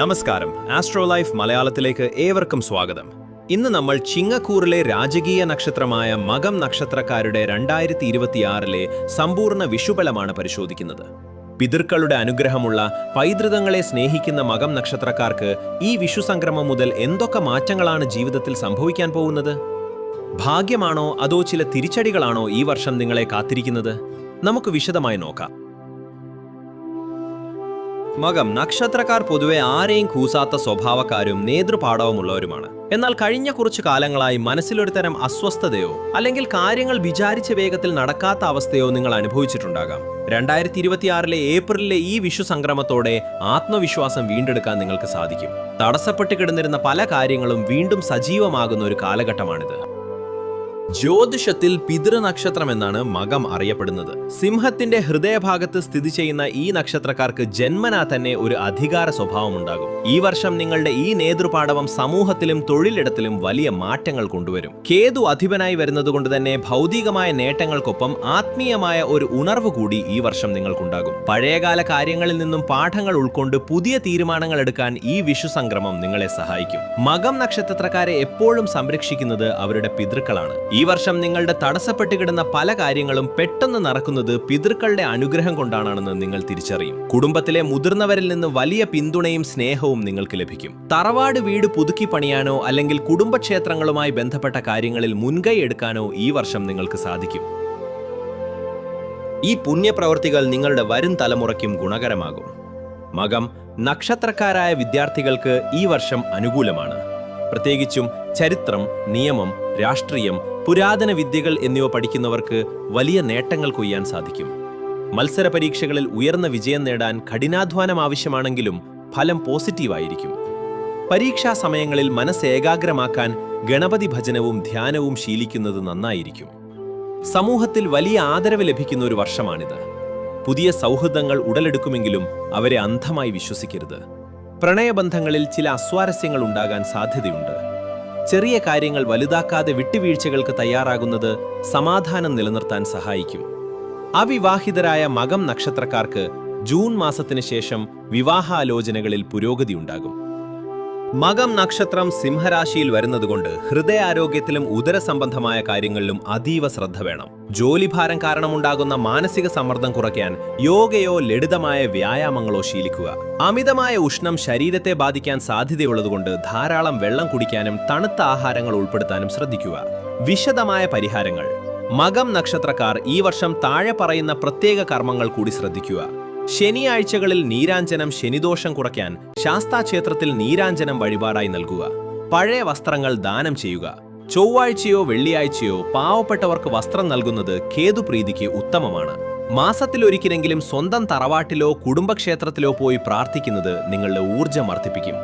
നമസ്കാരം, astro life മലയാളത്തിലേക്ക് ഏവർക്കും സ്വാഗതം. ഇന്ന് നമ്മൾ ചിങ്ങക്കൂറിലെ രാജകീയ നക്ഷത്രമായ മകം നക്ഷത്രക്കാരുടെ 2026 സമ്പൂർണ്ണ വിഷുബലമാണ് പരിശോധിക്കുന്നത്. പിതൃക്കളുടെ അനുഗ്രഹമുള്ള പൈതൃകങ്ങളെ സ്നേഹിക്കുന്ന മകം നക്ഷത്രക്കാർക്ക് ഈ വിഷു സംക്രമം മുതൽ എന്തൊക്കെ മാറ്റങ്ങളാണ് ജീവിതത്തിൽ സംഭവിക്കാൻ പോകുന്നത്? ഭാഗ്യമാണോ അതോ ചില തിരിച്ചടികളാണോ ഈ വർഷം നിങ്ങളെ കാത്തിരിക്കുന്നത്? നമുക്ക് വിശദമായി നോക്കാം. മകം നക്ഷത്രക്കാർ പൊതുവെ ആരെയും കൂസാത്ത സ്വഭാവക്കാരും നേതൃപാടവമുള്ളവരുമാണ്. എന്നാൽ കഴിഞ്ഞ കുറച്ചു കാലങ്ങളായി മനസ്സിലൊരു തരം അസ്വസ്ഥതയോ അല്ലെങ്കിൽ കാര്യങ്ങൾ വിചാരിച്ച വേഗത്തിൽ നടക്കാത്ത അവസ്ഥയോ നിങ്ങൾ അനുഭവിച്ചിട്ടുണ്ടാകാം. 2026 ഏപ്രിലിലെ ഈ വിഷു സംക്രമത്തോടെ ആത്മവിശ്വാസം വീണ്ടെടുക്കാൻ നിങ്ങൾക്ക് സാധിക്കും. തടസ്സപ്പെട്ട് കിടന്നിരുന്ന പല കാര്യങ്ങളും വീണ്ടും സജീവമാകുന്ന ഒരു കാലഘട്ടമാണിത്. ജ്യോതിഷത്തിൽ പിതൃനക്ഷത്രം എന്നാണ് മകം അറിയപ്പെടുന്നത്. സിംഹത്തിന്റെ ഹൃദയഭാഗത്ത് സ്ഥിതി ചെയ്യുന്ന ഈ നക്ഷത്രക്കാർക്ക് ജന്മനാ തന്നെ ഒരു അധികാര സ്വഭാവമുണ്ടാകും. ഈ വർഷം നിങ്ങളുടെ ഈ നേതൃപാടവം സമൂഹത്തിലും തൊഴിലിടത്തിലും വലിയ മാറ്റങ്ങൾ കൊണ്ടുവരും. കേതു അധിപനായി വരുന്നതുകൊണ്ട് തന്നെ ഭൗതികമായ നേട്ടങ്ങൾക്കൊപ്പം ആത്മീയമായ ഒരു ഉണർവ് കൂടി ഈ വർഷം നിങ്ങൾക്കുണ്ടാകും. പഴയകാല കാര്യങ്ങളിൽ നിന്നും പാഠങ്ങൾ ഉൾക്കൊണ്ട് പുതിയ തീരുമാനങ്ങൾ എടുക്കാൻ ഈ വിഷു സംക്രമം നിങ്ങളെ സഹായിക്കും. മകം നക്ഷത്രക്കാരെ എപ്പോഴും സംരക്ഷിക്കുന്നത് അവരുടെ പിതൃക്കളാണ്. ഈ വർഷം നിങ്ങളുടെ തടസ്സപ്പെട്ട് കിടന്ന പല കാര്യങ്ങളും പെട്ടെന്ന് നടക്കുന്നത് പിതൃക്കളുടെ അനുഗ്രഹം കൊണ്ടാണെന്ന് നിങ്ങൾ തിരിച്ചറിയും. കുടുംബത്തിലെ മുതിർന്നവരിൽ നിന്ന് വലിയ പിന്തുണയും സ്നേഹവും നിങ്ങൾക്ക് ലഭിക്കും. തറവാട് വീട് പുതുക്കി പണിയാനോ അല്ലെങ്കിൽ കുടുംബക്ഷേത്രങ്ങളുമായി ബന്ധപ്പെട്ട കാര്യങ്ങളിൽ മുൻകൈ എടുക്കാനോ ഈ വർഷം നിങ്ങൾക്ക് സാധിക്കും. ഈ പുണ്യപ്രവർത്തികൾ നിങ്ങളുടെ വരും തലമുറയ്ക്കും ഗുണകരമാകും. മകം നക്ഷത്രക്കാരായ വിദ്യാർത്ഥികൾക്ക് ഈ വർഷം അനുകൂലമാണ്. പ്രത്യേകിച്ചും ചരിത്രം, നിയമം, രാഷ്ട്രീയം, പുരാതന വിദ്യകൾ എന്നിവ പഠിക്കുന്നവർക്ക് വലിയ നേട്ടങ്ങൾ കൊയ്യാൻ സാധിക്കും. മത്സര പരീക്ഷകളിൽ ഉയർന്ന വിജയം നേടാൻ കഠിനാധ്വാനം ആവശ്യമാണെങ്കിലും ഫലം പോസിറ്റീവായിരിക്കും. പരീക്ഷാ സമയങ്ങളിൽ മനസ്സ് ഏകാഗ്രമാക്കാൻ ഗണപതി ഭജനവും ധ്യാനവും ശീലിക്കുന്നത് നന്നായിരിക്കും. സമൂഹത്തിൽ വലിയ ആദരവ് ലഭിക്കുന്ന ഒരു വർഷമാണിത്. പുതിയ സൗഹൃദങ്ങൾ ഉടലെടുക്കുമെങ്കിലും അവരെ അന്ധമായി വിശ്വസിക്കരുത്. പ്രണയബന്ധങ്ങളിൽ ചില അസ്വാരസ്യങ്ങൾ ഉണ്ടാകാൻ സാധ്യതയുണ്ട്. ചെറിയ കാര്യങ്ങൾ വലുതാക്കാതെ വിട്ടുവീഴ്ചകൾക്ക് തയ്യാറാകുന്നത് സമാധാനം നിലനിർത്താൻ സഹായിക്കും. അവിവാഹിതരായ മകം നക്ഷത്രക്കാർക്ക് ജൂൺ മാസത്തിന് ശേഷം വിവാഹാലോചനകളിൽ പുരോഗതിയുണ്ടാകും. മകം നക്ഷത്രം സിംഹരാശിയിൽ വരുന്നതുകൊണ്ട് ഹൃദയാരോഗ്യത്തിലും ഉദരസംബന്ധമായ കാര്യങ്ങളിലും അതീവ ശ്രദ്ധ വേണം. ജോലിഭാരം കാരണമുണ്ടാകുന്ന മാനസിക സമ്മർദ്ദം കുറയ്ക്കാൻ യോഗയോ ലളിതമായ വ്യായാമങ്ങളോ ശീലിക്കുക. അമിതമായ ഉഷ്ണം ശരീരത്തെ ബാധിക്കാൻ സാധ്യതയുള്ളതുകൊണ്ട് ധാരാളം വെള്ളം കുടിക്കാനും തണുത്ത ആഹാരങ്ങൾ ഉൾപ്പെടുത്താനും ശ്രദ്ധിക്കുക. വിശദമായ പരിഹാരങ്ങൾ. മകം നക്ഷത്രക്കാർ ഈ വർഷം താഴെ പറയുന്ന പ്രത്യേക കർമ്മങ്ങൾ കൂടി ശ്രദ്ധിക്കുക. ശനിയാഴ്ചകളിൽ നീരാഞ്ജനം ശനിദോഷം കുറയ്ക്കാൻ ശാസ്താക്ഷേത്രത്തിൽ നീരാഞ്ജനം വഴിപാടായി നൽകുക. പഴയ വസ്ത്രങ്ങൾ ദാനം ചെയ്യുക. ചൊവ്വാഴ്ചയോ വെള്ളിയാഴ്ചയോ പാവപ്പെട്ടവർക്ക് വസ്ത്രം നൽകുന്നത് കേതുപ്രീതിക്ക് ഉത്തമമാണ്. മാസത്തിലൊരിക്കലെങ്കിലും സ്വന്തം തറവാട്ടിലോ കുടുംബക്ഷേത്രത്തിലോ പോയി പ്രാർത്ഥിക്കുന്നത് നിങ്ങളുടെ ഊർജ്ജം വർദ്ധിപ്പിക്കും.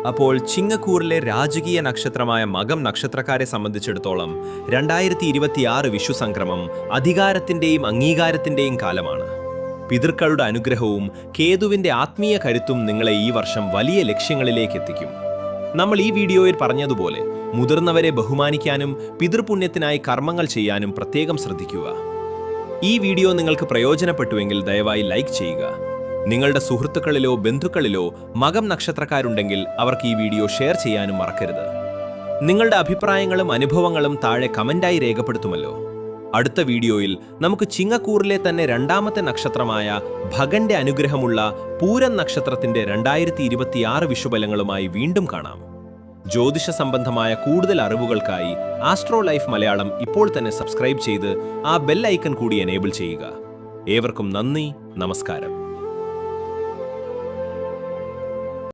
അപ്പോൾ ചിങ്ങക്കൂറിലെ രാജകീയ നക്ഷത്രമായ മകം നക്ഷത്രക്കാരെ സംബന്ധിച്ചിടത്തോളം 2026 വിഷു സംക്രമം അധികാരത്തിന്റെയും അംഗീകാരത്തിന്റെയും കാലമാണ്. പിതൃക്കളുടെ അനുഗ്രഹവും കേതുവിന്റെ ആത്മീയ കരുത്തും നിങ്ങളെ ഈ വർഷം വലിയ ലക്ഷ്യങ്ങളിലേക്ക് എത്തിക്കും. നമ്മൾ ഈ വീഡിയോയിൽ പറഞ്ഞതുപോലെ മുതിർന്നവരെ ബഹുമാനിക്കാനും പിതൃപുണ്യത്തിനായി കർമ്മങ്ങൾ ചെയ്യാനും പ്രത്യേകം ശ്രദ്ധിക്കുക. ഈ വീഡിയോ നിങ്ങൾക്ക് പ്രയോജനപ്പെട്ടുവെങ്കിൽ ദയവായി ലൈക്ക് ചെയ്യുക. നിങ്ങളുടെ സുഹൃത്തുക്കളിലോ ബന്ധുക്കളിലോ മകം നക്ഷത്രക്കാരുണ്ടെങ്കിൽ അവർക്ക് ഈ വീഡിയോ ഷെയർ ചെയ്യാനും മറക്കരുത്. നിങ്ങളുടെ അഭിപ്രായങ്ങളും അനുഭവങ്ങളും താഴെ കമന്റായി രേഖപ്പെടുത്തുമല്ലോ. അടുത്ത വീഡിയോയിൽ നമുക്ക് ചിങ്ങക്കൂറിലെ തന്നെ രണ്ടാമത്തെ നക്ഷത്രമായ ഭഗന്റെ അനുഗ്രഹമുള്ള പൂരം നക്ഷത്രത്തിന്റെ 2026 വിഷുബലങ്ങളുമായി വീണ്ടും കാണാം. ജ്യോതിഷ സംബന്ധമായ കൂടുതൽ അറിവുകൾക്കായി ആസ്ട്രോ ലൈഫ് മലയാളം ഇപ്പോൾ തന്നെ സബ്സ്ക്രൈബ് ചെയ്ത് ആ ബെൽ ഐക്കൺ കൂടി എനേബിൾ ചെയ്യുക. ഏവർക്കും നന്ദി, നമസ്കാരം.